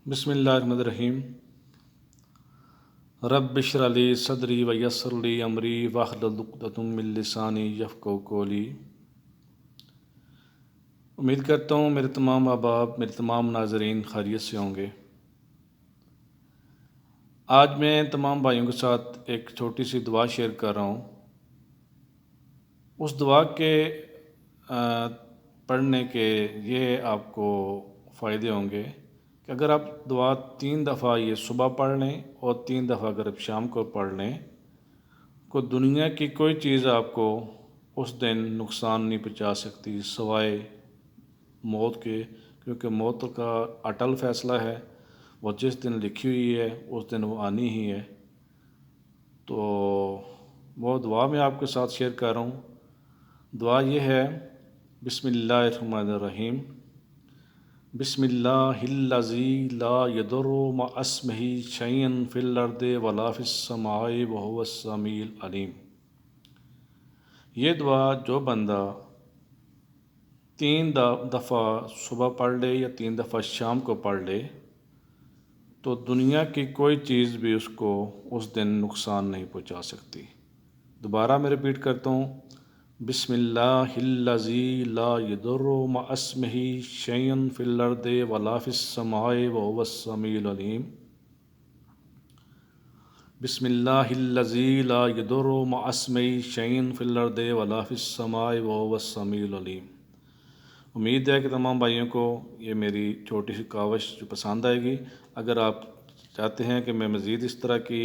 بسم اللہ الرحمن الرحیم۔ رب اشرح لی صدری ویسر لی امری واحلل عقدۃ من لسانی یفقہوا قولی۔ امید کرتا ہوں میرے تمام احباب، میرے تمام ناظرین خیریت سے ہوں گے۔ آج میں تمام بھائیوں کے ساتھ ایک چھوٹی سی دعا شیئر کر رہا ہوں۔ اس دعا کے پڑھنے کے یہ آپ کو فائدے ہوں گے کہ اگر آپ دعا 3 دفعہ یہ صبح پڑھ لیں اور 3 دفعہ اگر آپ شام کو پڑھ لیں، کو دنیا کی کوئی چیز آپ کو اس دن نقصان نہیں پہنچا سکتی سوائے موت کے، کیونکہ موت کا اٹل فیصلہ ہے، وہ جس دن لکھی ہوئی ہے اس دن وہ آنی ہی ہے۔ تو وہ دعا میں آپ کے ساتھ شیئر کر رہا ہوں۔ دعا یہ ہے، بسم اللہ الرحمن الرحیم۔ بسم اللہ الذی لا یضر مع اسمہ شیء فی الارض ولا فی السماء وہو السمیع العلیم۔ یہ دعا جو بندہ 3 دفعہ صبح پڑھ لے یا 3 دفعہ شام کو پڑھ لے تو دنیا کی کوئی چیز بھی اس کو اس دن نقصان نہیں پہنچا سکتی۔ دوبارہ میں ریپیٹ کرتا ہوں، بسم اللہ الذی لا یضر مع اسمہ شیء فی الارض ولا فی السماء وہو السمیع العلیم۔ بسم اللہ الذی لا یضر مع اسمہ شیء فی الارض ولا فی السماء وہو السمیع العلیم۔ امید ہے کہ تمام بھائیوں کو یہ میری چھوٹی سی کاوش جو پسند آئے گی۔ اگر آپ چاہتے ہیں کہ میں مزید اس طرح کی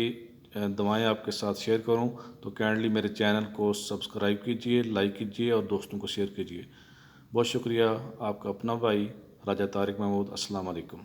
دعائیں آپ کے ساتھ شیئر کروں تو کائنڈلی میرے چینل کو سبسکرائب کیجئے، لائک کیجئے اور دوستوں کو شیئر کیجئے۔ بہت شکریہ۔ آپ کا اپنا بھائی راجہ طارق محمود۔ السلام علیکم۔